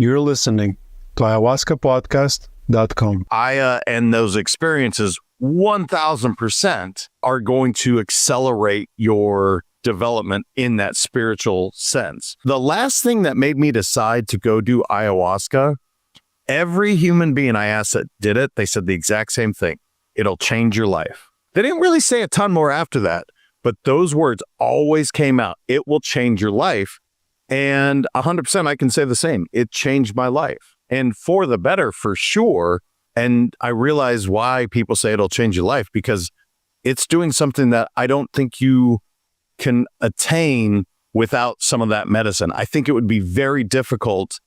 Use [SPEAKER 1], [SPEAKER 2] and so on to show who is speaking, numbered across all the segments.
[SPEAKER 1] You're listening to ayahuascapodcast.com.
[SPEAKER 2] And those experiences 1000% are going to accelerate your development in that spiritual sense. The last thing that made me decide to go do ayahuasca, every human being I asked that did it, they said the exact same thing. It'll change your life. They didn't really say a ton more after that, but those words always came out. It will change your life. And 100% I can say the same. It changed my life. And for the better, for sure. And I realize why people say it'll change your life, because it's doing something that I don't think you can attain without some of that medicine. I think it would be very difficult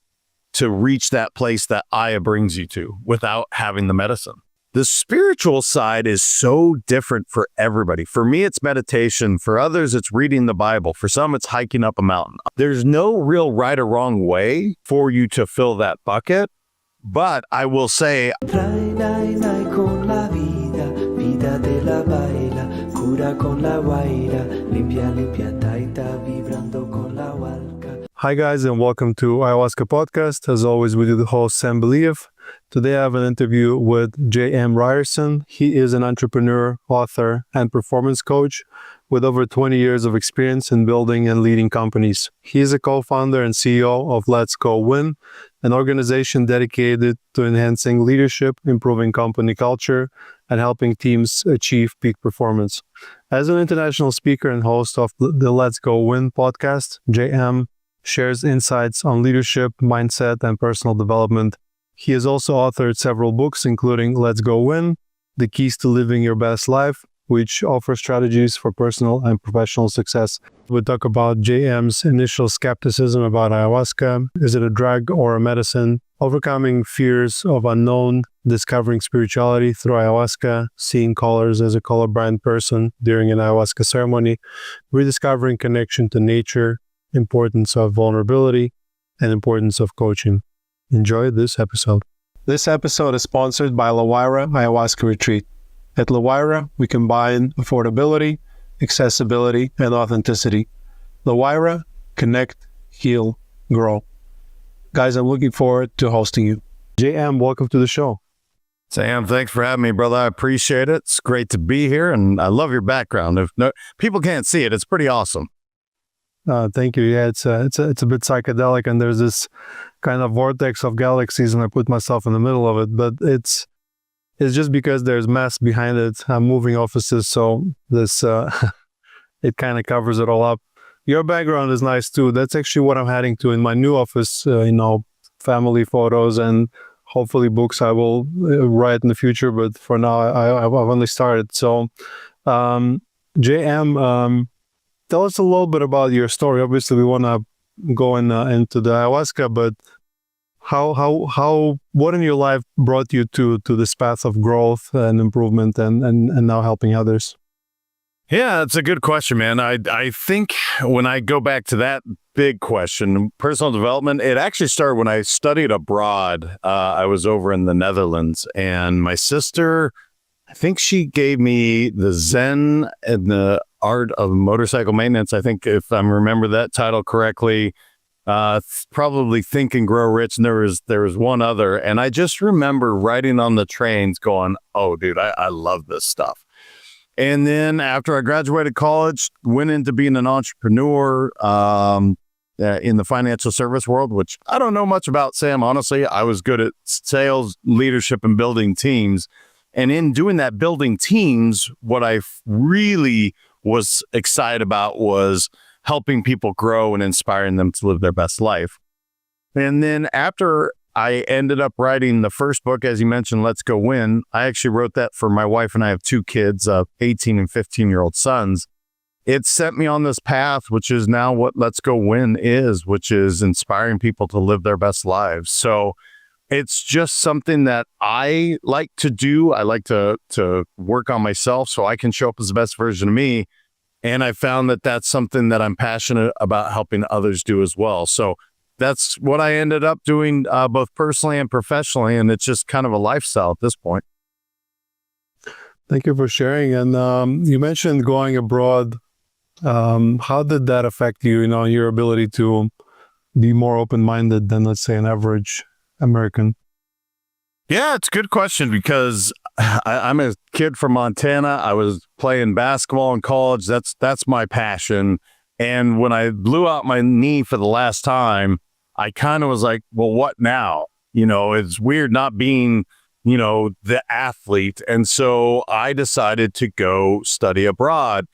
[SPEAKER 2] to reach that place that Aya brings you to without having the medicine. The spiritual side is so different for everybody. For me, it's meditation. For others, it's reading the Bible. For some, it's hiking up a mountain. There's no real right or wrong way for you to fill that bucket. But I will say,
[SPEAKER 1] hi guys, and welcome to Ayahuasca Podcast. As always, we do the host Sam Believ. Today I have an interview with J.M. Ryerson. He is an entrepreneur, author, and performance coach with over 20 years of experience in building and leading companies. He is a co-founder and CEO of Let's Go Win, an organization dedicated to enhancing leadership, improving company culture, and helping teams achieve peak performance. As an international speaker and host of the Let's Go Win podcast, J.M. shares insights on leadership, mindset, and personal development. He has also authored several books, including Let's Go Win, The Keys to Living Your Best Life, which offers strategies for personal and professional success. We talk about JM's initial skepticism about ayahuasca. Is it a drug or a medicine? Overcoming fears of unknown, discovering spirituality through ayahuasca, seeing colors as a colorblind person during an ayahuasca ceremony, rediscovering connection to nature, importance of vulnerability, and importance of coaching. Enjoy this episode. This episode is sponsored by La Huayra Ayahuasca Retreat. At La Huayra, we combine affordability, accessibility, and authenticity. La Huayra, connect, heal, grow. Guys, I'm looking forward to hosting you. JM, welcome to the show.
[SPEAKER 2] Sam, thanks for having me, brother. I appreciate it. It's great to be here, and I love your background. If no people can't see it, it's pretty awesome.
[SPEAKER 1] Thank you. Yeah, it's a bit psychedelic, and there's this kind of vortex of galaxies, and I put myself in the middle of it. But it's just because there's mass behind it. I'm moving offices, so this it kind of covers it all up. Your background is nice too. That's actually what I'm heading to in my new office. Family photos and hopefully books I will write in the future. But for now, I've only started. So, JM. Tell us a little bit about your story. Obviously, we want to go into the ayahuasca, but what in your life brought you to this path of growth and improvement and now helping others?
[SPEAKER 2] Yeah, that's a good question, man. I think when I go back to that big question, personal development, it actually started when I studied abroad. I was over in the Netherlands, and my sister, I think she gave me the Zen and the Art of Motorcycle Maintenance. I think if I remember that title correctly, probably Think and Grow Rich. And there was one other. And I just remember riding on the trains going, oh, dude, I love this stuff. And then after I graduated college, went into being an entrepreneur in the financial service world, which I don't know much about, Sam. Honestly, I was good at sales, leadership, and building teams. And in doing that, building teams, what I really was excited about was helping people grow and inspiring them to live their best life. And then after I ended up writing the first book, as you mentioned, Let's Go Win, I actually wrote that for my wife, and I have two kids, 18 and 15-year-old sons. It sent me on this path, which is now what Let's Go Win is, which is inspiring people to live their best lives. So it's just something that I like to do. I like to work on myself so I can show up as the best version of me. And I found that that's something that I'm passionate about helping others do as well. So that's what I ended up doing both personally and professionally. And it's just kind of a lifestyle at this point.
[SPEAKER 1] Thank you for sharing. And you mentioned going abroad. How did that affect you, your ability to be more open-minded than, let's say, an average American?
[SPEAKER 2] Yeah, it's a good question because I'm a kid from Montana. I was playing basketball in college. That's my passion. And when I blew out my knee for the last time, I kind of was like, well, what now? It's weird not being, the athlete. And so I decided to go study abroad.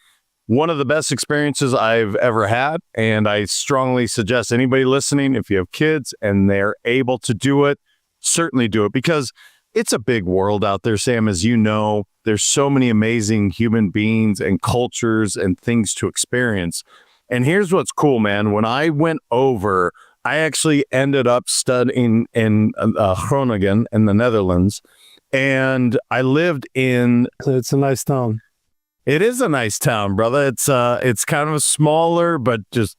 [SPEAKER 2] One of the best experiences I've ever had. And I strongly suggest anybody listening, if you have kids and they're able to do it, certainly do it, because it's a big world out there, Sam. As you know, there's so many amazing human beings and cultures and things to experience. And here's what's cool, man. When I went over, I actually ended up studying in Groningen in the Netherlands, and I lived in...
[SPEAKER 1] It's a nice town.
[SPEAKER 2] It is a nice town, brother. It's kind of smaller, but just,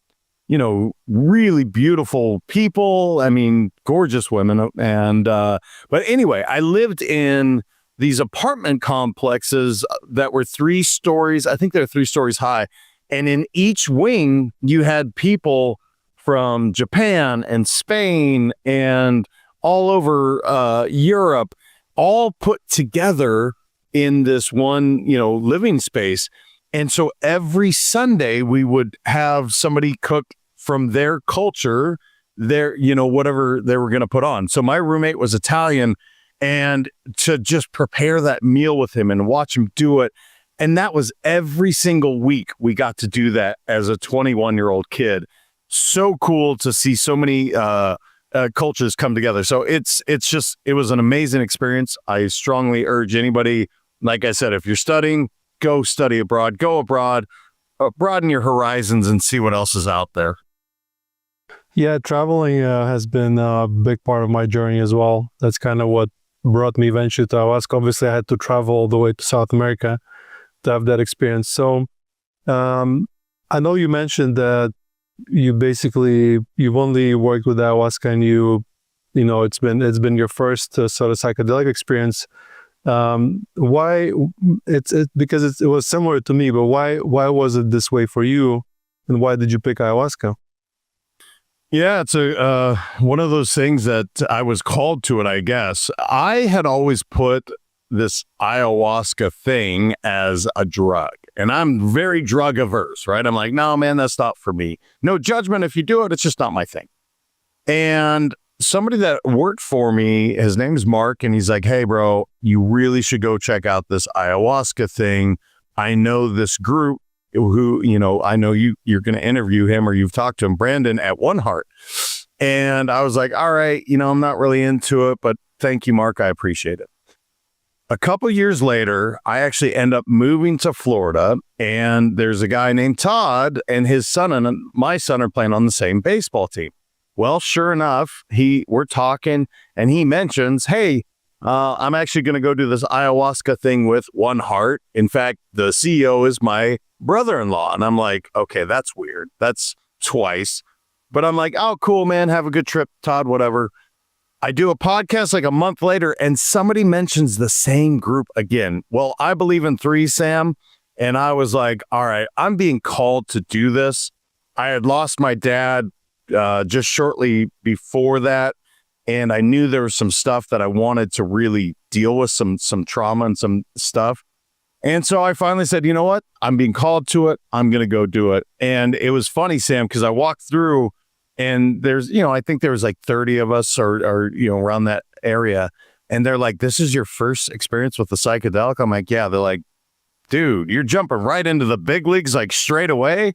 [SPEAKER 2] really beautiful people. I mean, gorgeous women. And, but anyway, I lived in these apartment complexes that were 3 stories. I think they're 3 stories high. And in each wing, you had people from Japan and Spain and all over Europe, all put together in this one, living space. And so every Sunday we would have somebody cook from their culture, their, whatever they were going to put on. So my roommate was Italian, and to just prepare that meal with him and watch him do it. And that was every single week we got to do that as a 21-year-old kid. So cool to see so many cultures come together. So it was an amazing experience. I strongly urge anybody, like I said, if you're studying, go study abroad, go abroad, broaden your horizons and see what else is out there.
[SPEAKER 1] Yeah, traveling has been a big part of my journey as well. That's kind of what brought me eventually to Ayahuasca. Obviously, I had to travel all the way to South America to have that experience. So I know you mentioned that you've only worked with Ayahuasca, and it's been your first sort of psychedelic experience. Why? Because it was similar to me, but why was it this way for you, and why did you pick Ayahuasca?
[SPEAKER 2] Yeah, it's one of those things that I was called to it, I guess. I had always put this ayahuasca thing as a drug, and I'm very drug averse, right? I'm like, no, man, that's not for me. No judgment if you do it. It's just not my thing. And somebody that worked for me, his name's Mark, and he's like, hey, bro, you really should go check out this ayahuasca thing. I know this group who, I know you're going to interview him, or you've talked to him, Brandon at One Heart. And I was like, all right, I'm not really into it, but thank you, Mark. I appreciate it. A couple years later, I actually end up moving to Florida, and there's a guy named Todd, and his son and my son are playing on the same baseball team. Well, sure enough, we're talking, and he mentions, hey, I'm actually going to go do this ayahuasca thing with One Heart. In fact, the CEO is my brother-in-law. And I'm like, okay, that's weird. That's twice. But I'm like, oh, cool, man. Have a good trip, Todd, whatever. I do a podcast like a month later, and somebody mentions the same group again. Well, I believe in 3, Sam. And I was like, all right, I'm being called to do this. I had lost my dad just shortly before that. And I knew there was some stuff that I wanted to really deal with, some trauma and some stuff. And so I finally said, you know what? I'm being called to it. I'm going to go do it. And it was funny, Sam, because I walked through, and there's, I think there was like 30 of us or around that area. And they're like, this is your first experience with the psychedelic? I'm like, yeah. They're like, dude, you're jumping right into the big leagues like straight away.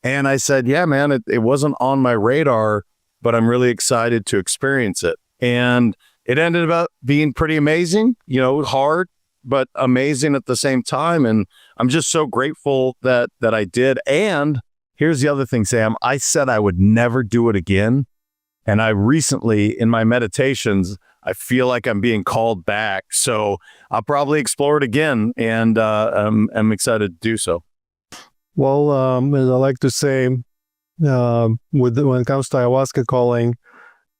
[SPEAKER 2] And I said, yeah, man, it wasn't on my radar, but I'm really excited to experience it. And it ended up being pretty amazing, hard, but amazing at the same time. And I'm just so grateful that I did. And here's the other thing, Sam. I said I would never do it again. And I recently, in my meditations, I feel like I'm being called back. So I'll probably explore it again. And I'm excited to do so.
[SPEAKER 1] Well, as I like to say, when it comes to ayahuasca calling,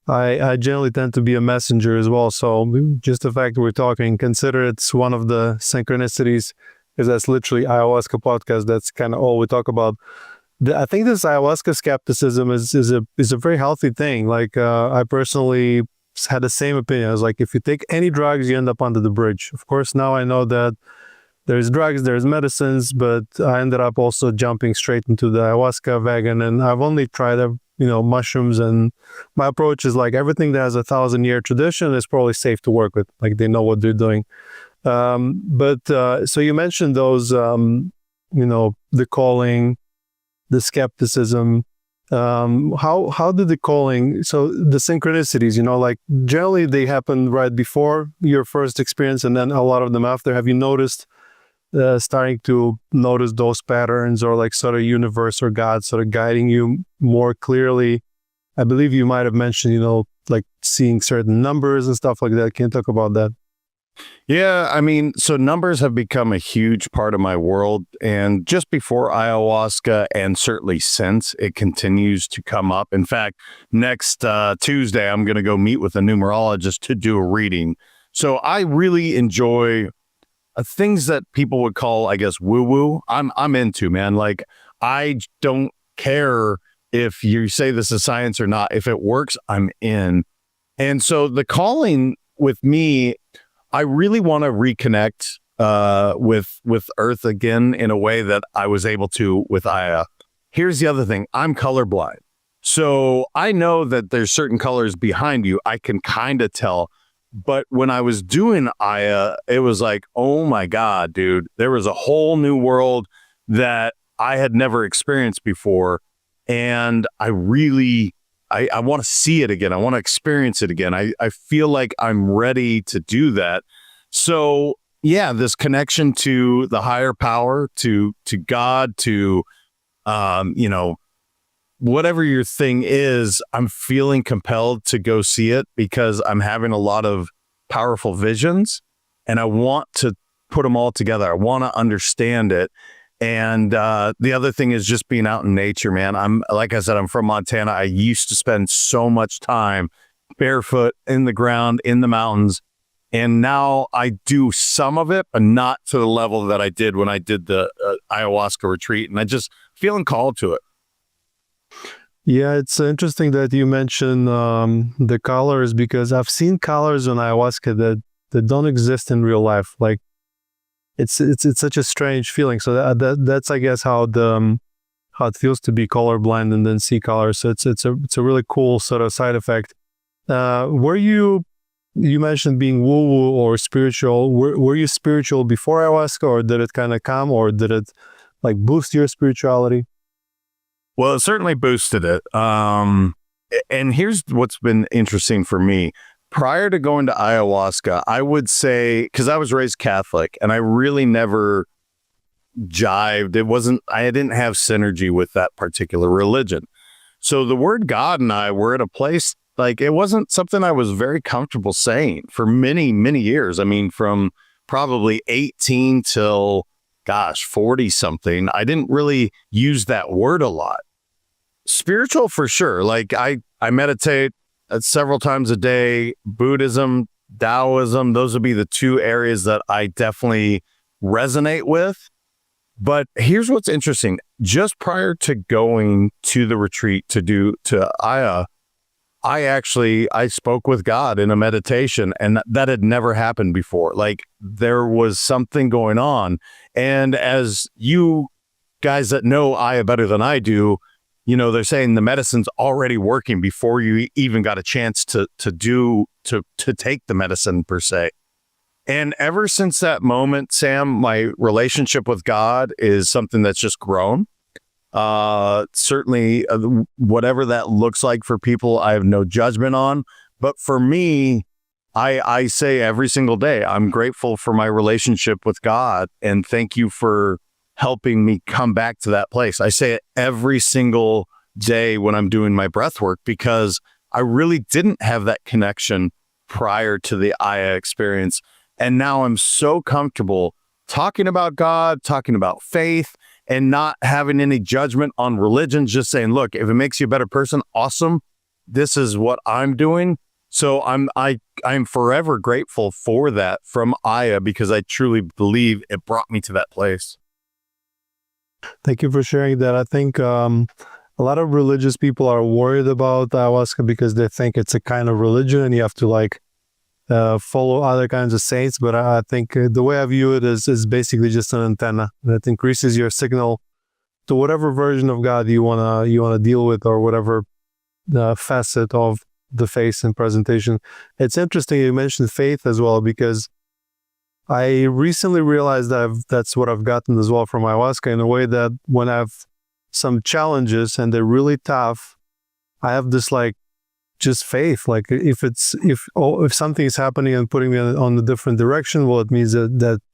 [SPEAKER 1] I generally tend to be a messenger as well. So just the fact that we're talking, consider it's one of the synchronicities, because that's literally ayahuasca podcast. That's kind of all we talk about. I think this ayahuasca skepticism is a very healthy thing. Like I personally had the same opinion. I was like, if you take any drugs, you end up under the bridge. Of course, now I know that there's drugs, there's medicines, but I ended up also jumping straight into the ayahuasca wagon, and I've only tried, mushrooms. And my approach is like everything that has 1,000-year tradition is probably safe to work with. Like they know what they're doing. But so you mentioned those, the calling, the skepticism. How did the calling? So the synchronicities, like generally they happen right before your first experience, and then a lot of them after. Have you noticed? Starting to notice those patterns, or like sort of universe or God sort of guiding you more clearly? I believe you might have mentioned, like seeing certain numbers and stuff like that. Can you talk about that?
[SPEAKER 2] Yeah, I mean, so numbers have become a huge part of my world. And just before ayahuasca, and certainly since, it continues to come up. In fact, next Tuesday, I'm going to go meet with a numerologist to do a reading. So I really enjoy things that people would call, I guess, woo-woo. I'm into, man. Like, I don't care if you say this is science or not. If it works, I'm in. And so the calling with me, I really want to reconnect with Earth again in a way that I was able to with Aya. Here's the other thing. I'm colorblind. So I know that there's certain colors behind you. I can kind of tell. But when I was doing Aya, it was like, oh my God, dude, there was a whole new world that I had never experienced before. And I want to see it again. I want to experience it again. I feel like I'm ready to do that. So yeah, this connection to the higher power, to God, to, whatever your thing is, I'm feeling compelled to go see it because I'm having a lot of powerful visions and I want to put them all together. I want to understand it. And the other thing is just being out in nature, man. Like I said, I'm from Montana. I used to spend so much time barefoot in the ground, in the mountains. And now I do some of it, but not to the level that I did when I did the ayahuasca retreat. And I just feeling called to it.
[SPEAKER 1] Yeah, it's interesting that you mention the colors, because I've seen colors on ayahuasca that don't exist in real life. Like it's such a strange feeling. So that's I guess how it feels to be colorblind and then see colors. So it's a really cool sort of side effect. Were you mentioned being woo-woo or spiritual. Were you spiritual before ayahuasca, or did it kind of come, or did it like boost your spirituality?
[SPEAKER 2] Well, it certainly boosted it. And here's what's been interesting for me. Prior to going to ayahuasca, I would say, because I was raised Catholic and I really never jived. I didn't have synergy with that particular religion. So the word God and I were at a place, like, it wasn't something I was very comfortable saying for many, many years. I mean, from probably 18 till, 40 something, I didn't really use that word a lot. Spiritual for sure. Like I meditate several times a day. Buddhism, Taoism, those would be the two areas that I definitely resonate with. But here's what's interesting. Just prior to going to the retreat to Aya, I spoke with God in a meditation, and that had never happened before. Like there was something going on. And as you guys that know Aya better than I do, they're saying the medicine's already working before you even got a chance to take the medicine per se. And ever since that moment, Sam, my relationship with God is something that's just grown. Certainly, whatever that looks like for people, I have no judgment on. But for me, I say every single day, I'm grateful for my relationship with God, and thank you for helping me come back to that place. I say it every single day when I'm doing my breath work, because I really didn't have that connection prior to the Aya experience. And now I'm so comfortable talking about God, talking about faith, and not having any judgment on religion, just saying, look, if it makes you a better person, awesome. This is what I'm doing. So I'm forever grateful for that from Aya, because I truly believe it brought me to that place.
[SPEAKER 1] Thank you for sharing that. I think a lot of religious people are worried about ayahuasca because they think it's a kind of religion and you have to like follow other kinds of saints. But I think the way I view it is basically just an antenna that increases your signal to whatever version of God you wanna deal with, or whatever facet of the face and presentation. It's interesting you mentioned faith as well, because I recently realized that that's what I've gotten as well from ayahuasca, in a way that when I have some challenges and they're really tough, I have this like just faith. Like if something is happening and putting me on a different direction, well, it means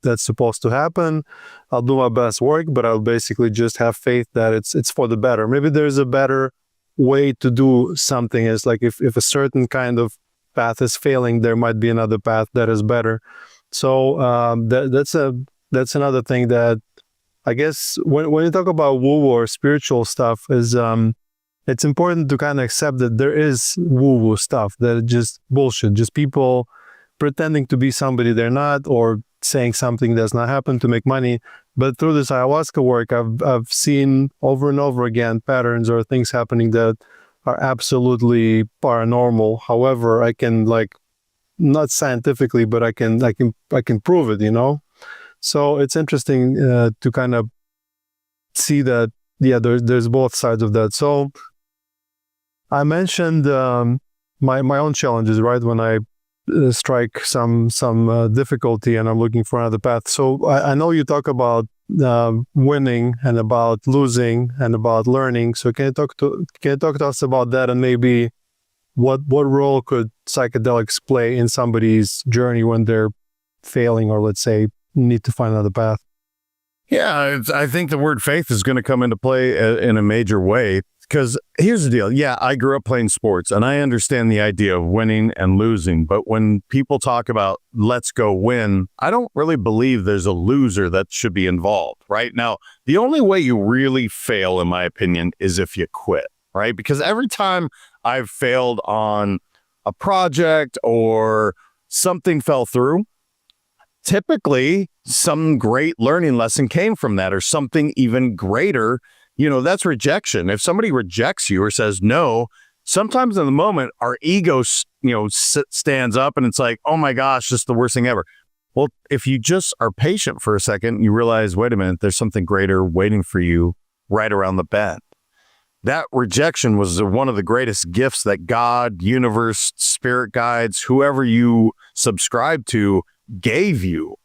[SPEAKER 1] that's supposed to happen. I'll do my best work, but I'll basically just have faith that it's for the better. Maybe there's a better way to do something. It's like if a certain kind of path is failing, there might be another path that is better. So that's another thing that I guess when you talk about woo or spiritual stuff, is it's important to kind of accept that there is woo stuff that is just bullshit, just people pretending to be somebody they're not, or saying something that's not happened to make money. But through this ayahuasca work, I've seen over and over again patterns or things happening that are absolutely paranormal. However, I can, like, not scientifically, but I can prove it, you know? So it's interesting to kind of see that, yeah, there's both sides of that. So I mentioned my own challenges, right? When I strike some difficulty and I'm looking for another path. So I know you talk about winning and about losing and about learning. So can you talk to us about that, and maybe what role could psychedelics play in somebody's journey when they're failing, or let's say need to find another path?
[SPEAKER 2] Yeah, I think the word faith is going to come into play in a major way, because here's the deal. Yeah, I grew up playing sports and I understand the idea of winning and losing. But when people talk about let's go win, I don't really believe there's a loser that should be involved. Right now, the only way you really fail, in my opinion, is if you quit. Right? Because every time I've failed on a project or something fell through, typically some great learning lesson came from that, or something even greater. You know, that's rejection. If somebody rejects you or says no, sometimes in the moment, our ego, stands up and it's like, oh my gosh, this is the worst thing ever. Well, if you just are patient for a second, you realize, wait a minute, there's something greater waiting for you right around the bend. That rejection was one of the greatest gifts that God, universe, spirit guides, whoever you subscribe to, gave you.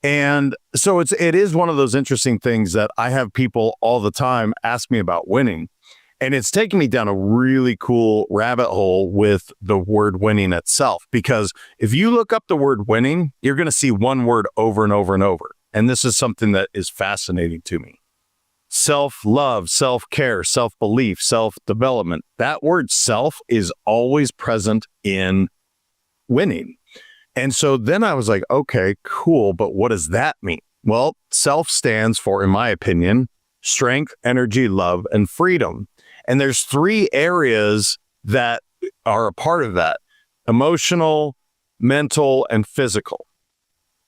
[SPEAKER 2] And so it is one of those interesting things that I have people all the time ask me about winning. And it's taken me down a really cool rabbit hole with the word winning itself. Because if you look up the word winning, you're going to see one word over and over and over. And this is something that is fascinating to me. Self-love, self-care, self-belief, self-development. That word self is always present in winning. And so then I was like, okay, cool, but what does that mean? Well, self stands for, in my opinion, strength, energy, love, and freedom. And there's 3 areas that are a part of that: emotional, mental, and physical.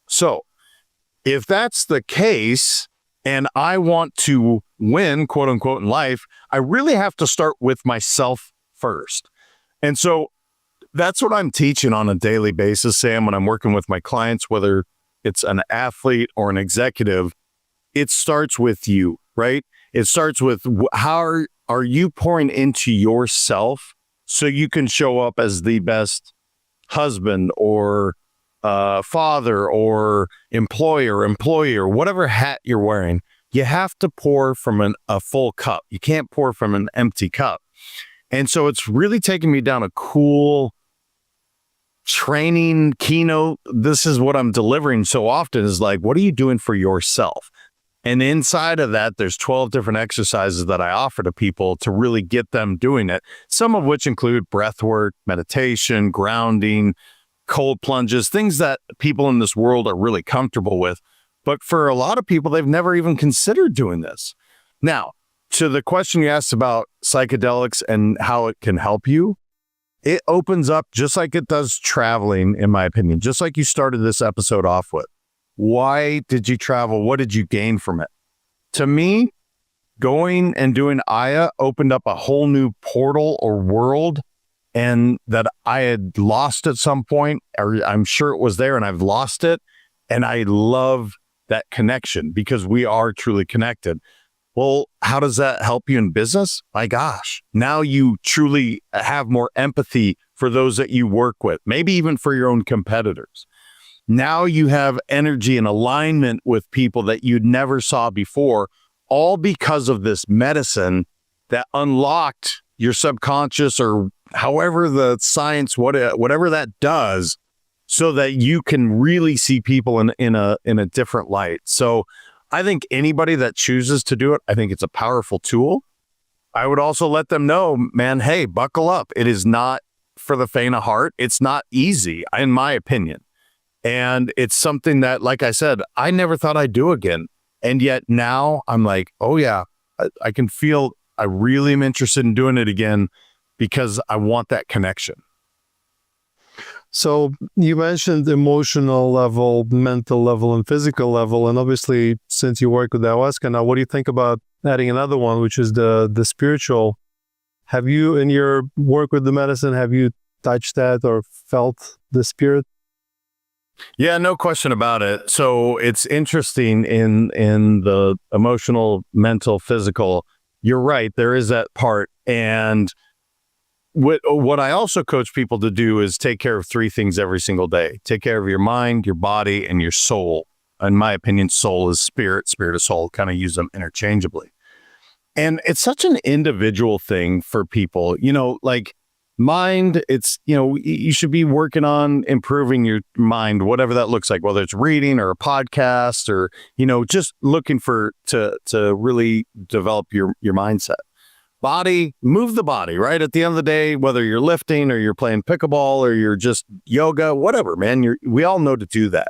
[SPEAKER 2] So if that's the case, and I want to win, quote unquote, in life, I really have to start with myself first. And so that's what I'm teaching on a daily basis, Sam, when I'm working with my clients, whether it's an athlete or an executive. It starts with you, right? It starts with how are you pouring into yourself so you can show up as the best husband or father or employer, whatever hat you're wearing. You have to pour from a full cup. You can't pour from an empty cup. And so it's really taken me down a cool training keynote. This is what I'm delivering so often, is like, what are you doing for yourself? And inside of that, there's 12 different exercises that I offer to people to really get them doing it. Some of which include breathwork, meditation, grounding, cold plunges, things that people in this world are really comfortable with. But for a lot of people, they've never even considered doing this. Now, to the question you asked about psychedelics and how it can help you, it opens up just like it does traveling, in my opinion, just like you started this episode off with. Why did you travel? What did you gain from it? To me, going and doing Aya opened up a whole new portal or world, and that I had lost at some point, or I'm sure it was there and I've lost it. And I love that connection because we are truly connected. Well, how does that help you in business? My gosh, now you truly have more empathy for those that you work with, maybe even for your own competitors. Now you have energy and alignment with people that you never saw before, all because of this medicine that unlocked your subconscious, or however the science, whatever that does, so that you can really see people in a different light. So I think anybody that chooses to do it, I think it's a powerful tool. I would also let them know, man, hey, buckle up. It is not for the faint of heart. It's not easy, in my opinion. And it's something that, like I said, I never thought I'd do again. And yet now I'm like, oh yeah, I can feel I really am interested in doing it again because I want that connection.
[SPEAKER 1] So you mentioned emotional level, mental level, and physical level. And obviously, since you work with ayahuasca now, what do you think about adding another one, which is the spiritual? Have you, in your work with the medicine, have you touched that or felt the spirit?
[SPEAKER 2] Yeah, no question about it. So it's interesting in the emotional, mental, physical. You're right. There is that part. And what I also coach people to do is take care of three things every single day. Take care of your mind, your body, and your soul. In my opinion, soul is spirit, spirit is soul. Kind of use them interchangeably. And it's such an individual thing for people, like mind, it's, you should be working on improving your mind, whatever that looks like, whether it's reading or a podcast or, just looking to really develop your mindset. Body, move the body, right? At the end of the day, whether you're lifting or you're playing pickleball or you're just yoga, whatever, man, we all know to do that.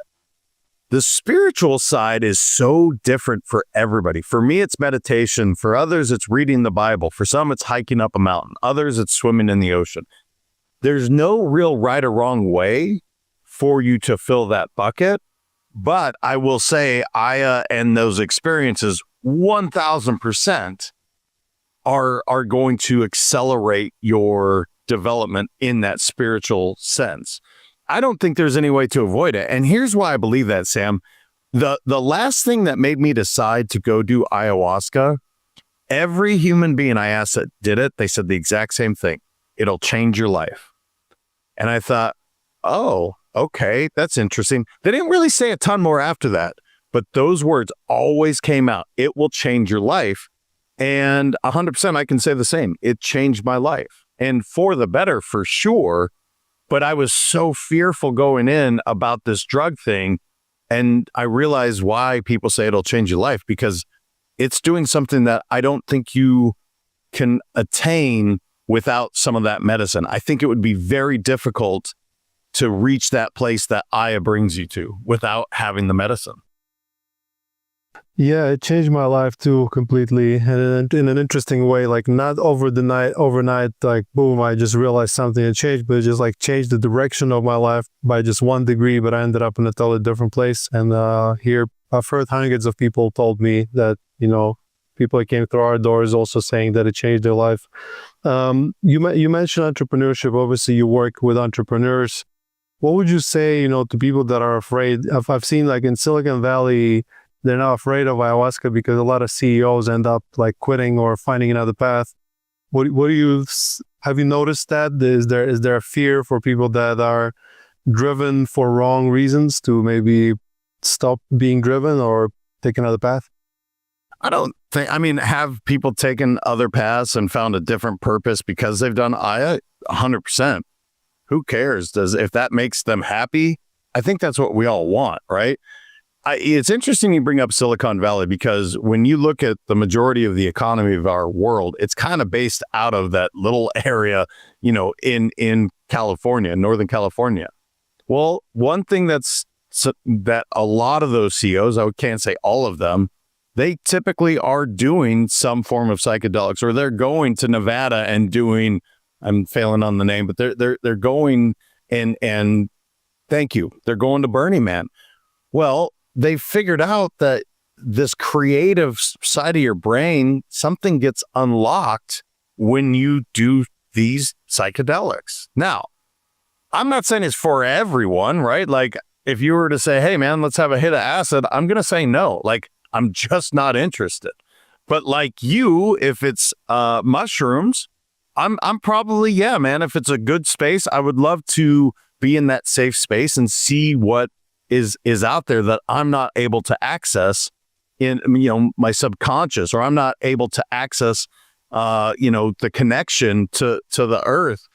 [SPEAKER 2] The spiritual side is so different for everybody. For me, it's meditation. For others, it's reading the Bible. For some, it's hiking up a mountain. Others, it's swimming in the ocean. There's no real right or wrong way for you to fill that bucket. But I will say Aya and those experiences 1,000% are going to accelerate your development in that spiritual sense. I don't think there's any way to avoid it. And here's why I believe that, Sam. The last thing that made me decide to go do ayahuasca, every human being I asked that did it, they said the exact same thing. It'll change your life. And I thought, oh, okay, that's interesting. They didn't really say a ton more after that, but those words always came out. It will change your life. And 100% I can say the same. It changed my life. And for the better, for sure. But I was so fearful going in about this drug thing. And I realized why people say it'll change your life, because it's doing something that I don't think you can attain without some of that medicine. I think it would be very difficult to reach that place that Aya brings you to without having the medicine.
[SPEAKER 1] Yeah, it changed my life too completely, and in an interesting way. Like not overnight, like boom, I just realized something had changed, but it just like changed the direction of my life by just 1 degree. But I ended up in a totally different place. And here, I've heard hundreds of people told me that people that came through our doors also saying that it changed their life. You mentioned entrepreneurship. Obviously, you work with entrepreneurs. What would you say, to people that are afraid? I've seen like in Silicon Valley, they're now afraid of ayahuasca because a lot of CEOs end up like quitting or finding another path. Have you noticed that? Is there a fear for people that are driven for wrong reasons to maybe stop being driven or take another path?
[SPEAKER 2] Have people taken other paths and found a different purpose because they've done Aya? 100%. Who cares? If that makes them happy, I think that's what we all want, right? It's interesting you bring up Silicon Valley, because when you look at the majority of the economy of our world, it's kind of based out of that little area, in California, Northern California. Well, one thing that a lot of those CEOs, I can't say all of them, they typically are doing some form of psychedelics, or they're going to Nevada and doing, I'm failing on the name, but they're going and thank you. They're going to Burning Man. Well, they figured out that this creative side of your brain, something gets unlocked when you do these psychedelics. Now, I'm not saying it's for everyone, right? Like if you were to say, hey man, let's have a hit of acid, I'm going to say no. Like I'm just not interested. But like you, if it's mushrooms, I'm probably, yeah, man, if it's a good space, I would love to be in that safe space and see what is out there that I'm not able to access in, my subconscious, or I'm not able to access, the connection to the earth.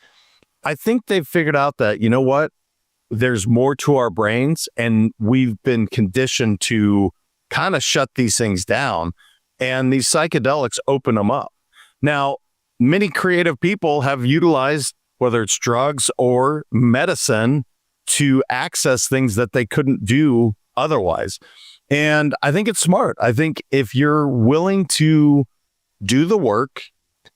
[SPEAKER 2] I think they've figured out that, you know what, there's more to our brains, and we've been conditioned to kind of shut these things down, and these psychedelics open them up. Now, many creative people have utilized, whether it's drugs or medicine, to access things that they couldn't do otherwise. And I think it's smart. I think if you're willing to do the work,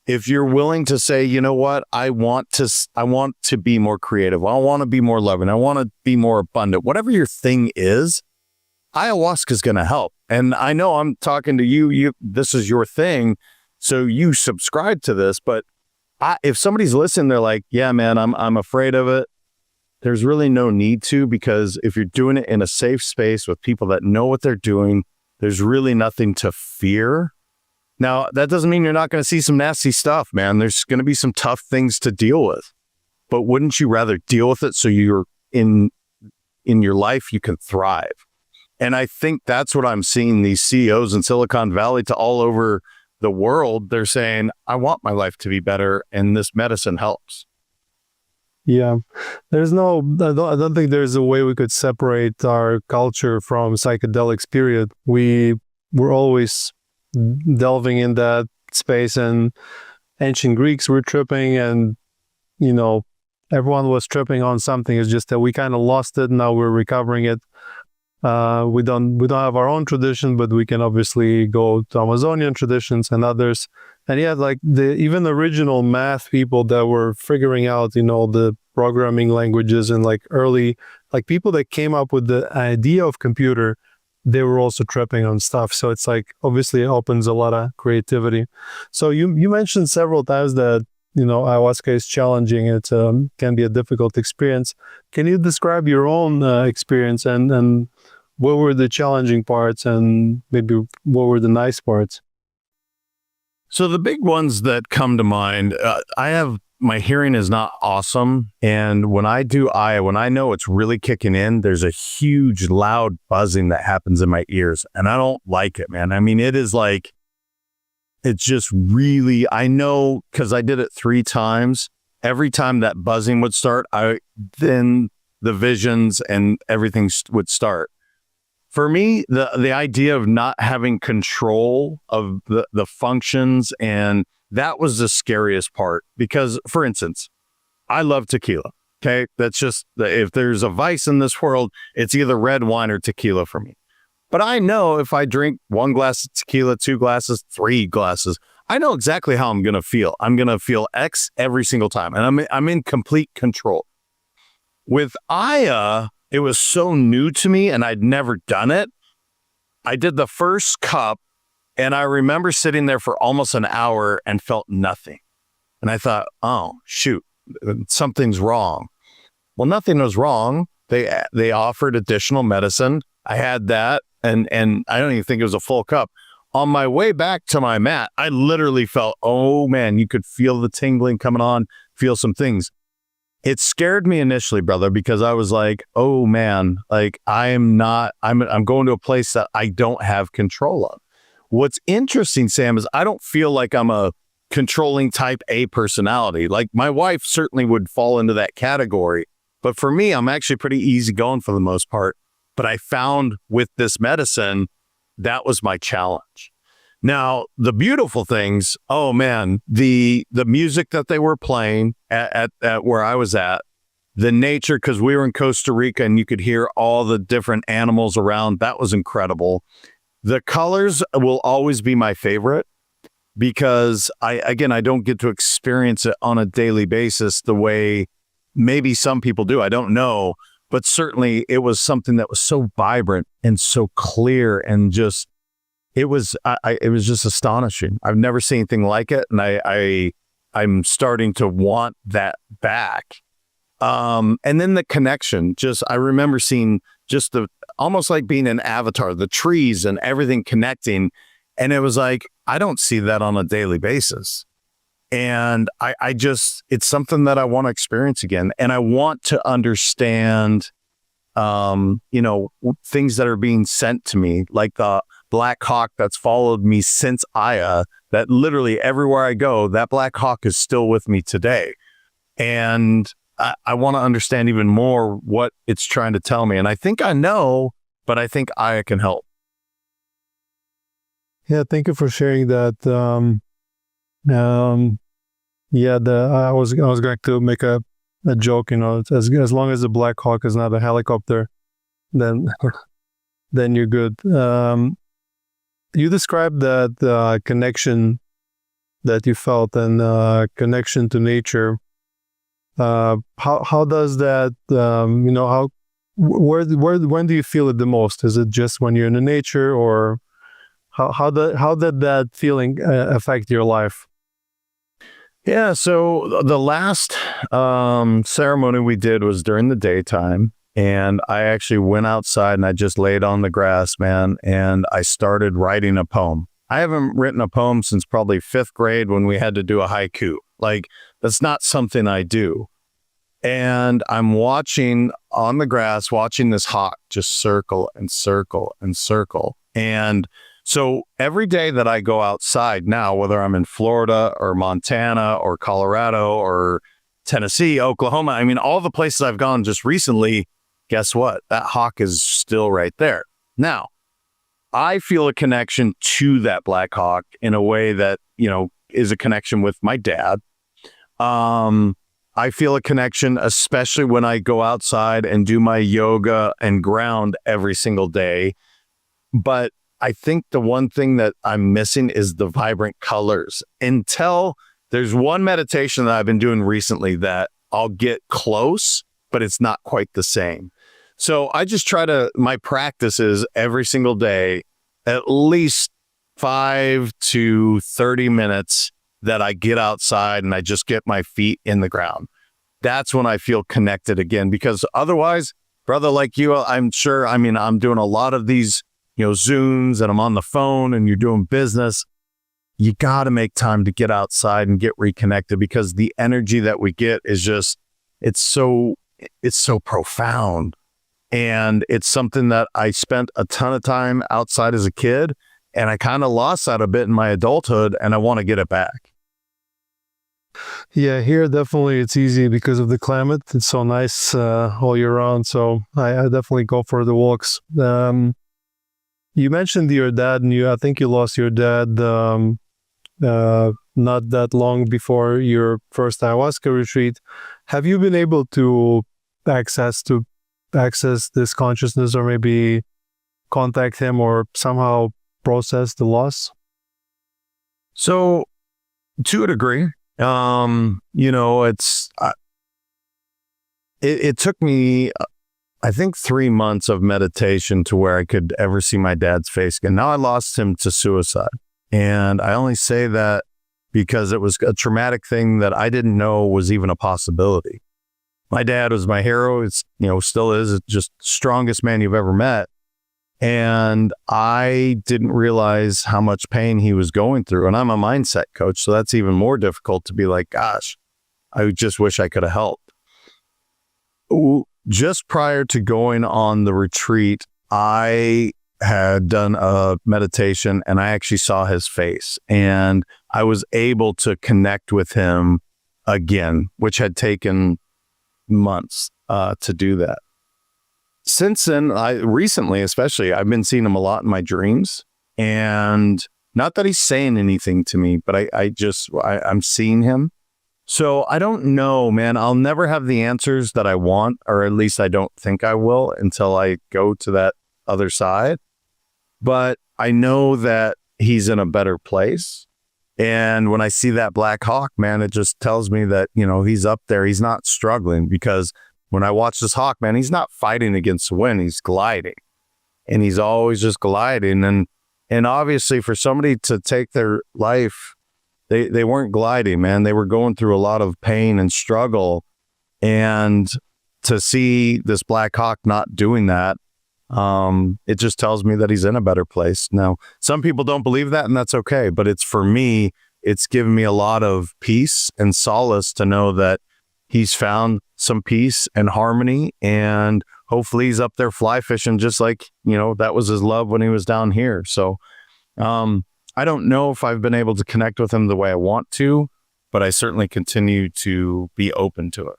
[SPEAKER 2] if you're willing to say, you know what, I want to be more creative. I want to be more loving. I want to be more abundant. Whatever your thing is, ayahuasca is going to help. And I know I'm talking to you, this is your thing, so you subscribe to this. But if somebody's listening, they're like, yeah, man, I'm afraid of it. There's really no need to, because if you're doing it in a safe space with people that know what they're doing, there's really nothing to fear. Now, that doesn't mean you're not going to see some nasty stuff, man. There's going to be some tough things to deal with. But wouldn't you rather deal with it so you're in your life, you can thrive? And I think that's what I'm seeing these CEOs in Silicon Valley to all over the world. They're saying, I want my life to be better, and this medicine helps.
[SPEAKER 1] Yeah, I don't think there's a way we could separate our culture from psychedelics, period. We were always delving in that space, and ancient Greeks were tripping, and, everyone was tripping on something. It's just that we kind of lost it. Now we're recovering it. We don't have our own tradition, but we can obviously go to Amazonian traditions and others. And yeah, like even the original math people that were figuring out, the programming languages, and early, people that came up with the idea of computer, they were also tripping on stuff. So it's obviously it opens a lot of creativity. So you mentioned several times that, ayahuasca is challenging. It can be a difficult experience. Can you describe your own experience and what were the challenging parts, and maybe what were the nice parts?
[SPEAKER 2] So the big ones that come to mind, my hearing is not awesome. And when I do when I know it's really kicking in, there's a huge loud buzzing that happens in my ears. And I don't like it, man. I mean, it is it's just really, I know, because I did it 3 times. Every time that buzzing would start, then the visions and everything would start. For me, the idea of not having control of the functions, and that was the scariest part. Because, for instance, I love tequila. Okay, that's just, if there's a vice in this world, it's either red wine or tequila for me. But I know if I drink 1 glass of tequila, 2 glasses, 3 glasses, I know exactly how I'm going to feel. I'm going to feel X every single time, and I'm in complete control. With Aya, it was so new to me, and I'd never done it. I did the first cup, and I remember sitting there for almost an hour and felt nothing. And I thought, oh, shoot, something's wrong. Well, nothing was wrong. They offered additional medicine. I had that, and I don't even think it was a full cup. On my way back to my mat, I literally felt, oh man, you could feel the tingling coming on, feel some things. It scared me initially, brother, because I was like, oh man, I'm going to a place that I don't have control of. What's interesting, Sam, is I don't feel like I'm a controlling type A personality. Like my wife certainly would fall into that category. But for me, I'm actually pretty easygoing for the most part. But I found with this medicine, that was my challenge. Now, the beautiful things, oh man, the music that they were playing at where I was at, the nature, because we were in Costa Rica and you could hear all the different animals around, that was incredible. The colors will always be my favorite because I don't get to experience it on a daily basis the way maybe some people do. I don't know, but certainly it was something that was so vibrant and so clear and just it was just astonishing. I've never seen anything like it. And I'm starting to want that back. And then the connection, I remember seeing just almost like being an avatar, the trees and everything connecting. And it was like, I don't see that on a daily basis. And it's something that I want to experience again. And I want to understand, things that are being sent to me, like the Black Hawk that's followed me since Aya, that literally everywhere I go, that Black Hawk is still with me today. And I want to understand even more what it's trying to tell me. And I think I know, but I think Aya can help.
[SPEAKER 1] Yeah, thank you for sharing that. I was going to make a joke, as long as the Black Hawk is not a helicopter, then you're good. You described that when you felt and connection to nature. How does that, when do you feel it the most? Is it just when you're in the nature, or how did that feeling affect your life?
[SPEAKER 2] Yeah, so the last ceremony we did was during the daytime, and I actually went outside and I just laid on the grass, man, and I started writing a poem. I haven't written a poem since probably 5th grade when we had to do a haiku. Like, that's not something I do. And I'm watching on the grass, watching this hawk just circle and circle and circle. And so every day that I go outside now, whether I'm in Florida or Montana or Colorado or Tennessee, Oklahoma, I mean, all the places I've gone just recently, guess what? That hawk is still right there. Now, I feel a connection to that Black Hawk in a way that, is a connection with my dad. I feel a connection, especially when I go outside and do my yoga and ground every single day. But I think the one thing that I'm missing is the vibrant colors. Until there's one meditation that I've been doing recently that I'll get close, but it's not quite the same. So I just my practice is every single day, at least 5 to 30 minutes that I get outside and I just get my feet in the ground. That's when I feel connected again, because otherwise, brother, like you, I'm sure, I'm doing a lot of these, Zooms, and I'm on the phone and you're doing business. You got to make time to get outside and get reconnected, because the energy that we get is just, it's so profound. And it's something that I spent a ton of time outside as a kid, and I kind of lost that a bit in my adulthood, and I want to get it back.
[SPEAKER 1] Yeah, here definitely it's easy because of the climate. It's so nice all year round. So I definitely go for the walks. You mentioned your dad, and I think you lost your dad not that long before your first ayahuasca retreat. Have you been able to access this consciousness, or maybe contact him, or somehow process the loss?
[SPEAKER 2] So, to a degree, it took me, I think, 3 months of meditation to where I could ever see my dad's face again. Now I lost him to suicide. And I only say that because it was a traumatic thing that I didn't know was even a possibility. My dad was my hero. It's, still is just strongest man you've ever met. And I didn't realize how much pain he was going through. And I'm a mindset coach, so that's even more difficult to be like, gosh, I just wish I could have helped. Just prior to going on the retreat, I had done a meditation and I actually saw his face, and I was able to connect with him again, which had taken months to do that. Since then, recently especially, I've been seeing him a lot in my dreams, and not that he's saying anything to me, but I'm seeing him. So I don't know, man. I'll never have the answers that I want, or at least I don't think I will, until I go to that other side. But I know that he's in a better place. And when I see that Black Hawk, man, it just tells me that, he's up there. He's not struggling, because when I watch this hawk, man, he's not fighting against the wind. He's gliding, and he's always just gliding. And And obviously for somebody to take their life, they weren't gliding, man. They were going through a lot of pain and struggle. And to see this Black Hawk not doing that, it just tells me that he's in a better place. Now, some people don't believe that, and that's okay. But it's, for me, it's given me a lot of peace and solace to know that he's found some peace and harmony, and hopefully he's up there fly fishing, just like, that was his love when he was down here. So, I don't know if I've been able to connect with him the way I want to, but I certainly continue to be open to it.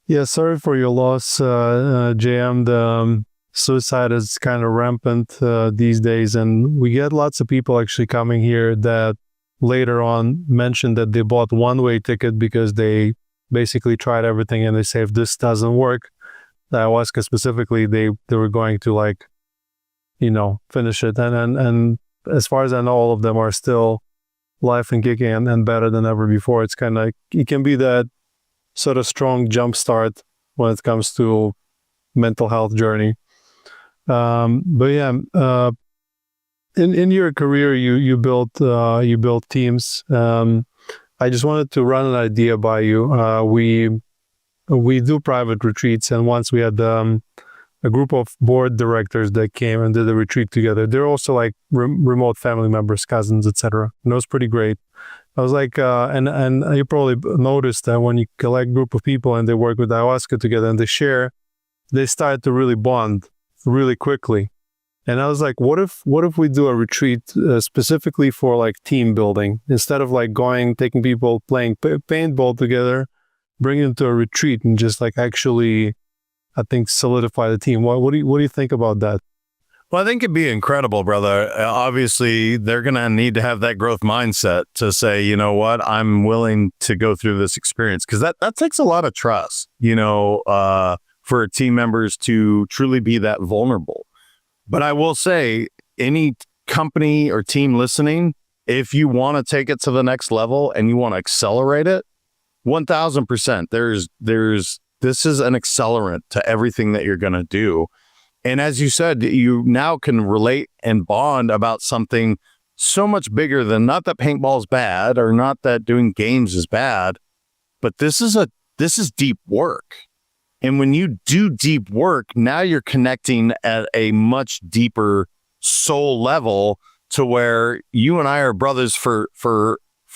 [SPEAKER 1] Yeah, sorry for your loss, JM. The suicide is kind of rampant these days, and we get lots of people actually coming here that later on mentioned that they bought one-way ticket because they basically tried everything, and they say if this doesn't work, the ayahuasca specifically, they were going to finish it. And as far as I know, all of them are still live and kicking and better than ever before. It's kind of, it can be that sort of strong jump start when it comes to mental health journey. But yeah, in your career, you built teams. I just wanted to run an idea by you. We do private retreats, and once we had a group of board directors that came and did a retreat together. They're also like remote family members, cousins, etc. And it was pretty great. I was like, and you probably noticed that when you collect a group of people and they work with ayahuasca together and they share, they start to really bond really quickly. And I was like, what if we do a retreat specifically for like team building, instead of like taking people playing paintball together, bring them to a retreat and just like actually, I think, solidify the team. What do you think about that?
[SPEAKER 2] Well, I think it'd be incredible, brother. Obviously, they're going to need to have that growth mindset to say, you know what, I'm willing to go through this experience, because that takes a lot of trust, for team members to truly be that vulnerable. But I will say, any company or team listening, if you want to take it to the next level and you want to accelerate it, 1000%, this is an accelerant to everything that you're going to do. And as you said, you now can relate and bond about something so much bigger than, not that paintball is bad or not that doing games is bad, but this is deep work. And when you do deep work, now you're connecting at a much deeper soul level, to where you and I are brothers for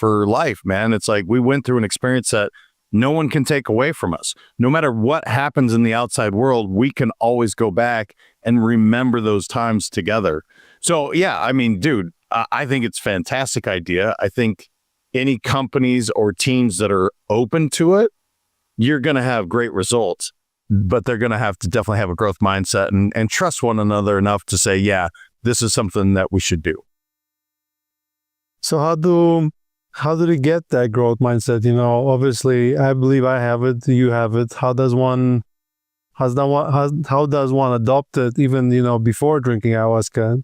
[SPEAKER 2] life, man. It's like we went through an experience that no one can take away from us. No matter what happens in the outside world, we can always go back and remember those times together. So yeah, I mean, dude, I think it's a fantastic idea. I think any companies or teams that are open to it, you're going to have great results, but they're going to have to definitely have a growth mindset and trust one another enough to say, yeah, this is something that we should do.
[SPEAKER 1] So how do they get that growth mindset? Obviously, I believe I have it. You have it. How does one adopt it, even before drinking ayahuasca?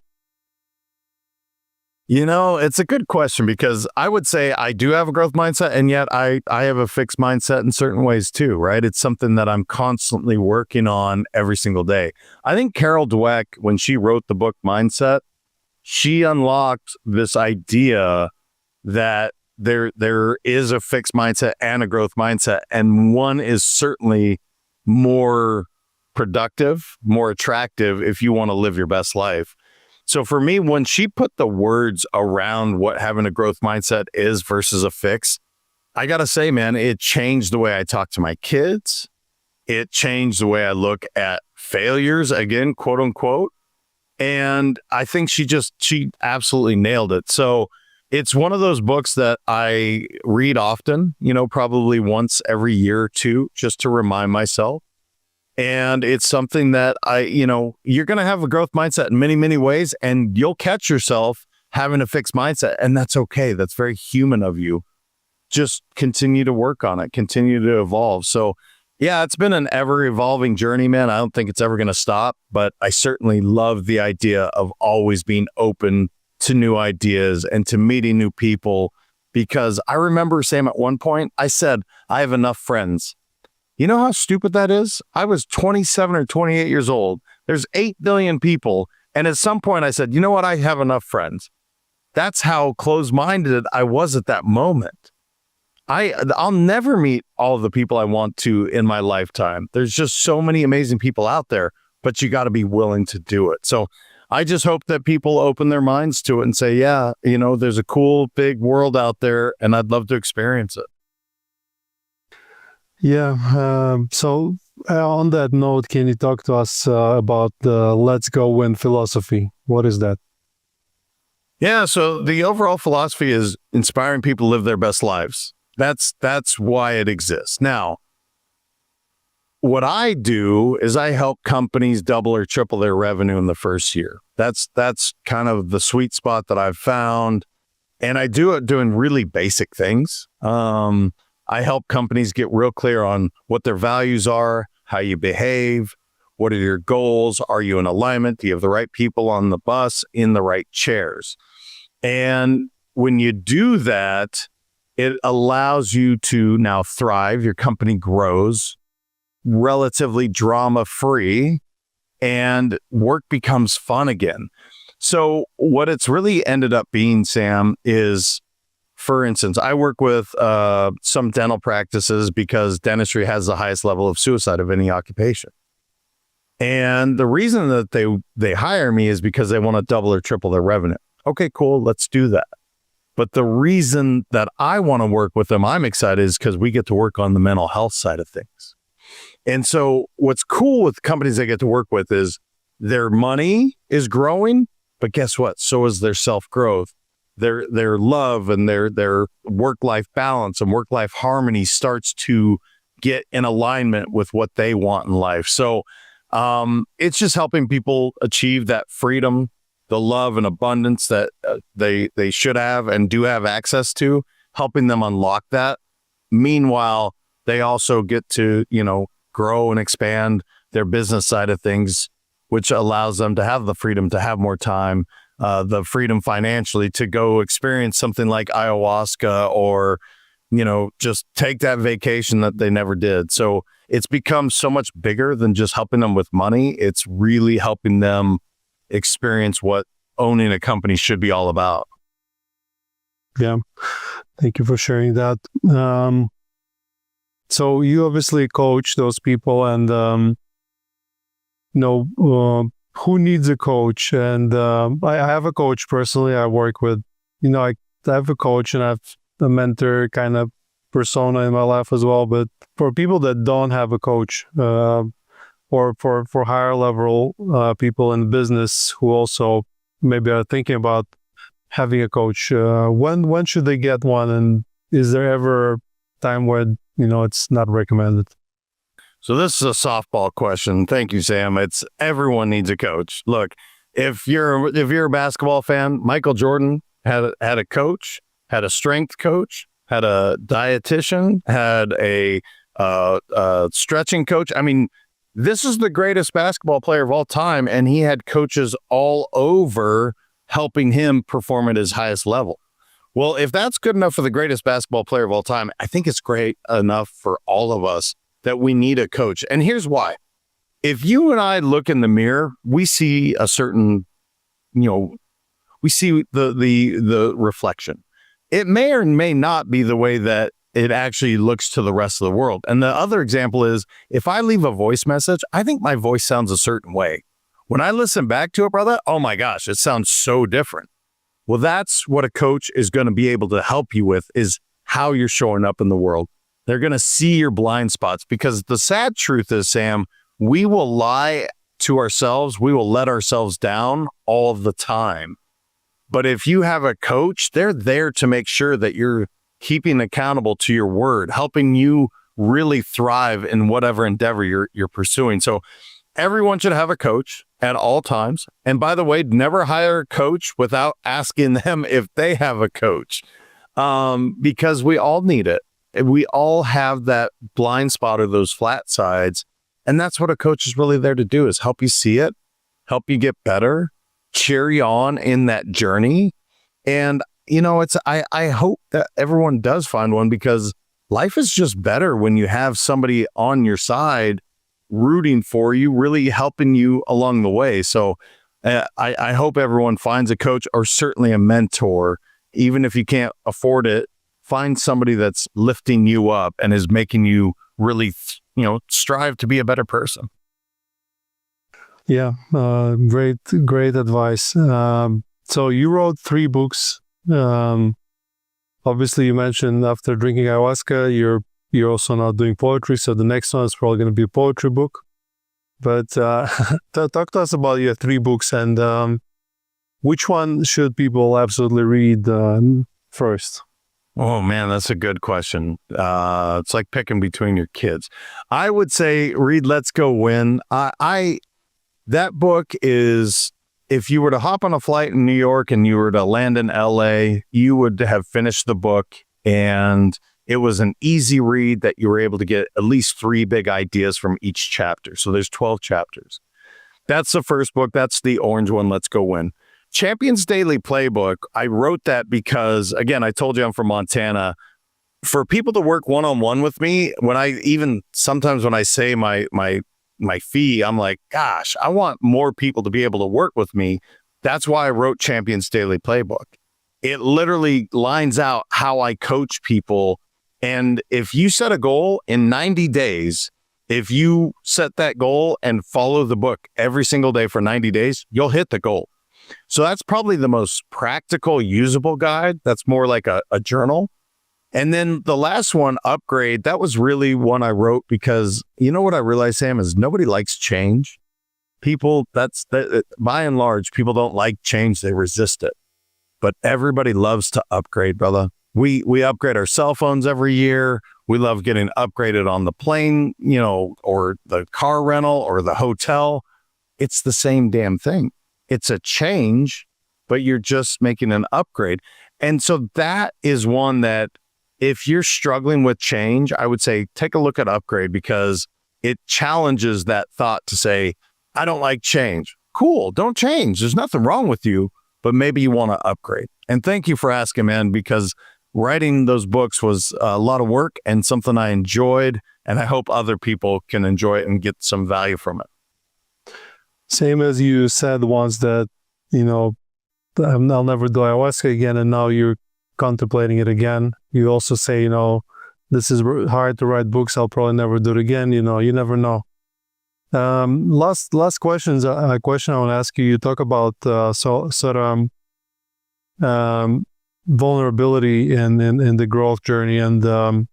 [SPEAKER 2] It's a good question, because I would say I do have a growth mindset, and yet I have a fixed mindset in certain ways too, right? It's something that I'm constantly working on every single day. I think Carol Dweck, when she wrote the book Mindset, she unlocked this idea that there is a fixed mindset and a growth mindset, and one is certainly more productive, more attractive if you want to live your best life. So for me, when she put the words around what having a growth mindset is versus a fix, I got to say, man, it changed the way I talk to my kids. It changed the way I look at failures, again, quote unquote. And I think she absolutely nailed it. So it's one of those books that I read often, probably once every year or two, just to remind myself. And it's something that you're going to have a growth mindset in many, many ways, and you'll catch yourself having a fixed mindset, and that's okay. That's very human of you. Just continue to work on it, continue to evolve. So yeah, it's been an ever evolving journey, man. I don't think it's ever going to stop, but I certainly love the idea of always being open to new ideas and to meeting new people, because I remember, Sam, at one point I said, I have enough friends. You know how stupid that is? I was 27 or 28 years old. There's 8 billion people, And at some point I said, you know what? I have enough friends. That's how closed-minded I was at that moment. I'll never meet all of the people I want to in my lifetime. There's just so many amazing people out there, but you got to be willing to do it. So I just hope that people open their minds to it and say, yeah, there's a cool big world out there and I'd love to experience it.
[SPEAKER 1] Yeah. So on that note, can you talk to us about the Let's Go Win philosophy? What is that?
[SPEAKER 2] Yeah. So the overall philosophy is inspiring people to live their best lives. That's why it exists. Now, what I do is I help companies double or triple their revenue in the first year. That's kind of the sweet spot that I've found. And I do it doing really basic things. I help companies get real clear on what their values are, how you behave, what are your goals, are you in alignment, do you have the right people on the bus, in the right chairs? And when you do that, it allows you to now thrive. Your company grows relatively drama-free and work becomes fun again. So what it's really ended up being, Sam, is, for instance, I work with some dental practices because dentistry has the highest level of suicide of any occupation. And the reason that they hire me is because they want to double or triple their revenue. Okay, cool, let's do that. But the reason that I want to work with them, I'm excited, is because we get to work on the mental health side of things. And so what's cool with companies I get to work with is their money is growing, but guess what? So is their self-growth, their love and their work-life balance and work-life harmony starts to get in alignment with what they want in life. So it's just helping people achieve that freedom, the love and abundance that they should have and do have access to, helping them unlock that. Meanwhile, they also get to, grow and expand their business side of things, which allows them to have the freedom to have more time, the freedom financially to go experience something like ayahuasca or, just take that vacation that they never did. So it's become so much bigger than just helping them with money. It's really helping them experience what owning a company should be all about.
[SPEAKER 1] Yeah. Thank you for sharing that. So you obviously coach those people and, who needs a coach? And I have a coach personally. I work with, I have a coach and I have a mentor kind of persona in my life as well. But for people that don't have a coach, or for higher level people in business who also maybe are thinking about having a coach, when should they get one? And is there ever a time where, it's not recommended?
[SPEAKER 2] So this is a softball question. Thank you, Sam. It's everyone needs a coach. Look, if you're a basketball fan, Michael Jordan had a coach, had a strength coach, had a dietitian, had a stretching coach. I mean, this is the greatest basketball player of all time, and he had coaches all over helping him perform at his highest level. Well, if that's good enough for the greatest basketball player of all time, I think it's great enough for all of us that we need a coach. And here's why. If you and I look in the mirror, we see a certain, we see the reflection. It may or may not be the way that it actually looks to the rest of the world. And the other example is, if I leave a voice message, I think my voice sounds a certain way. When I listen back to it, brother, oh my gosh, it sounds so different. Well, that's what a coach is going to be able to help you with, is how you're showing up in the world. They're going to see your blind spots, because the sad truth is, Sam, we will lie to ourselves. We will let ourselves down all the time. But if you have a coach, they're there to make sure that you're keeping accountable to your word, helping you really thrive in whatever endeavor you're pursuing. So everyone should have a coach at all times. And by the way, never hire a coach without asking them if they have a coach, because we all need it. We all have that blind spot or those flat sides. And that's what a coach is really there to do, is help you see it, help you get better, cheer you on in that journey. And, I hope that everyone does find one, because life is just better when you have somebody on your side rooting for you, really helping you along the way. So I hope everyone finds a coach or certainly a mentor. Even if you can't afford it, find somebody that's lifting you up and is making you really, strive to be a better person.
[SPEAKER 1] Yeah, great advice. So you wrote 3 books. Obviously, you mentioned after drinking ayahuasca, you're also now doing poetry. So the next one is probably going to be a poetry book. But talk to us about your 3 books and which one should people absolutely read first?
[SPEAKER 2] Oh man, that's a good question. It's like picking between your kids. I would say read Let's Go Win. That book is, if you were to hop on a flight in New York and you were to land in LA, you would have finished the book, and it was an easy read that you were able to get at least 3 big ideas from each chapter. So there's 12 chapters. That's the first book. That's the orange one, Let's Go Win. Champions Daily Playbook, I wrote that because, again, I told you I'm from Montana. For people to work one-on-one with me, sometimes when I say my fee, I'm like, gosh, I want more people to be able to work with me. That's why I wrote Champions Daily Playbook. It literally lines out how I coach people. And if you set a goal in 90 days, if you set that goal and follow the book every single day for 90 days, you'll hit the goal. So that's probably the most practical, usable guide. That's more like a journal. And then the last one, Upgrade, that was really one I wrote because you know what I realized, Sam, is nobody likes change. People, by and large, people don't like change. They resist it. But everybody loves to upgrade, brother. We upgrade our cell phones every year. We love getting upgraded on the plane, or the car rental or the hotel. It's the same damn thing. It's a change, but you're just making an upgrade. And so that is one that if you're struggling with change, I would say take a look at Upgrade because it challenges that thought to say, I don't like change. Cool, don't change. There's nothing wrong with you, but maybe you want to upgrade. And thank you for asking, man, because writing those books was a lot of work and something I enjoyed, and I hope other people can enjoy it and get some value from it.
[SPEAKER 1] Same as you said once that, I'll never do ayahuasca again, and now you're contemplating it again. You also say, this is hard to write books. I'll probably never do it again. You never know. Last question I want to ask you. You talk about vulnerability in the growth journey, and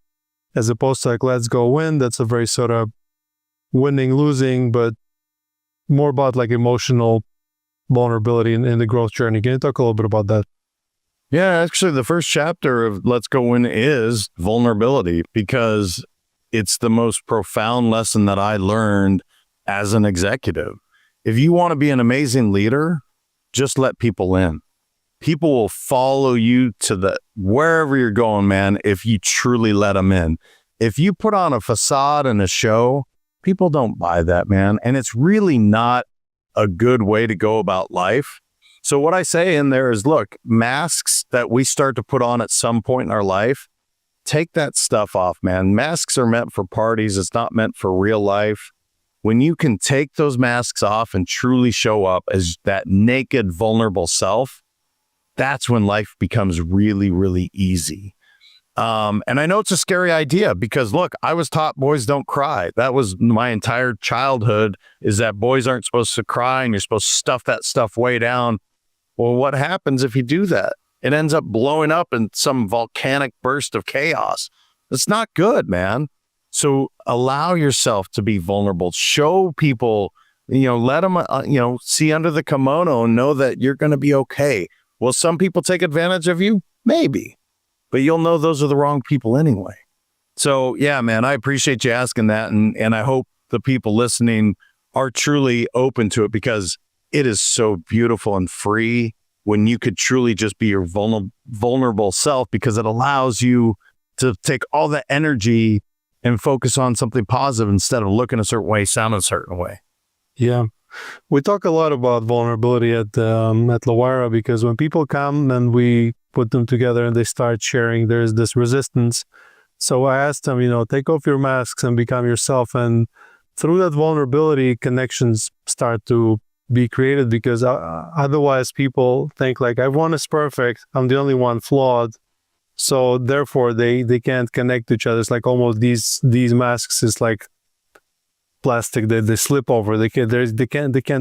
[SPEAKER 1] as opposed to like Let's Go Win, that's a very sort of winning, losing, but more about like emotional vulnerability in the growth journey. Can you talk a little bit about that?
[SPEAKER 2] Yeah, actually, the first chapter of Let's Go Win is vulnerability because it's the most profound lesson that I learned as an executive. If you want to be an amazing leader, just let people in. People will follow you to wherever you're going, man, if you truly let them in. If you put on a facade and a show, people don't buy that, man. And it's really not a good way to go about life. So what I say in there is, look, masks that we start to put on at some point in our life, take that stuff off, man. Masks are meant for parties. It's not meant for real life. When you can take those masks off and truly show up as that naked, vulnerable self, that's when life becomes really, really easy. And I know it's a scary idea because, look, I was taught boys don't cry. That was my entire childhood, is that boys aren't supposed to cry and you're supposed to stuff that stuff way down. Well, what happens if you do that? It ends up blowing up in some volcanic burst of chaos. It's not good, man. So allow yourself to be vulnerable. Show people, let them, see under the kimono and know that you're going to be okay. Will some people take advantage of you? Maybe. But you'll know those are the wrong people anyway. So, yeah, man, I appreciate you asking that. And I hope the people listening are truly open to it because it is so beautiful and free when you could truly just be your vulnerable self, because it allows you to take all the energy and focus on something positive instead of looking a certain way, sound a certain way.
[SPEAKER 1] Yeah. We talk a lot about vulnerability at Lawara because when people come and we put them together and they start sharing, there's this resistance. So I asked them, take off your masks and become yourself. And through that vulnerability, connections start to be created, because otherwise people think like, everyone is perfect, I'm the only one flawed, so therefore they can't connect to each other. It's like almost these masks is like plastic, they slip over, they can't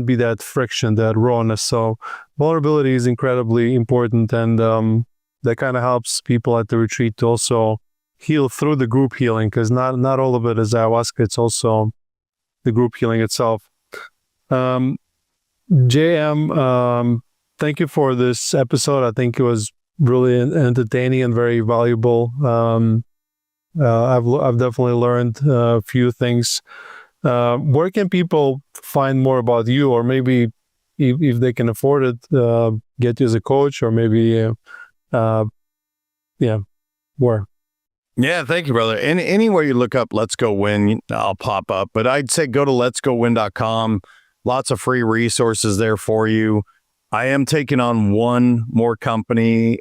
[SPEAKER 1] be that friction, that rawness. So vulnerability is incredibly important, and that kind of helps people at the retreat to also heal through the group healing, because not all of it is ayahuasca, it's also the group healing itself. JM, thank you for this episode. I think it was really entertaining and very valuable. I've definitely learned a few things. Where can people find more about you, or maybe if they can afford it, get you as a coach, or maybe where?
[SPEAKER 2] Yeah, thank you, brother. Anywhere you look up Let's Go Win, I'll pop up. But I'd say go to letsgowin.com. Lots of free resources there for you. I am taking on one more company,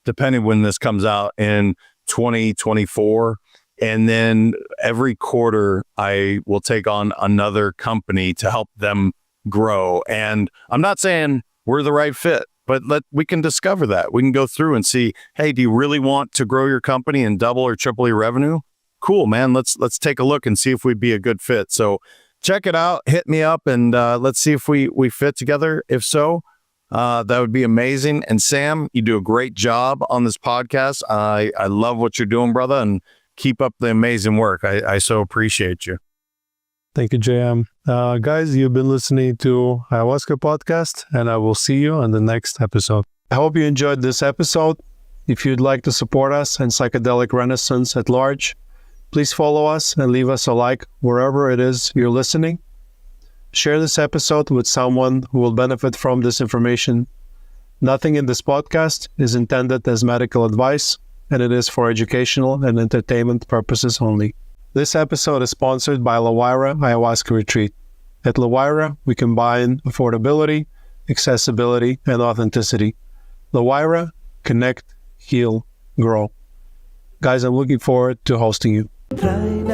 [SPEAKER 2] depending when this comes out, in 2024. And then every quarter, I will take on another company to help them grow. And I'm not saying we're the right fit, but we can discover that. We can go through and see, hey, do you really want to grow your company and double or triple your revenue? Cool, man. Let's take a look and see if we'd be a good fit. So check it out, hit me up, and let's see if we fit together. If so, that would be amazing. And Sam, you do a great job on this podcast. I love what you're doing, brother, and keep up the amazing work. I so appreciate you.
[SPEAKER 1] Thank you, JM. Guys, you've been listening to Ayahuasca Podcast, and I will see you on the next episode. I hope you enjoyed this episode. If you'd like to support us and psychedelic renaissance at large, please follow us and leave us a like wherever it is you're listening. Share this episode with someone who will benefit from this information. Nothing in this podcast is intended as medical advice, and it is for educational and entertainment purposes only. This episode is sponsored by La Huayra Ayahuasca Retreat. At La Huayra, we combine affordability, accessibility, and authenticity. La Huayra, connect, heal, grow. Guys, I'm looking forward to hosting you.
[SPEAKER 3] Con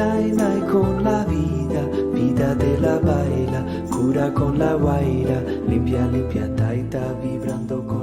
[SPEAKER 3] la vida de la baila, cura con la guaira, limpia, taita, vibrando con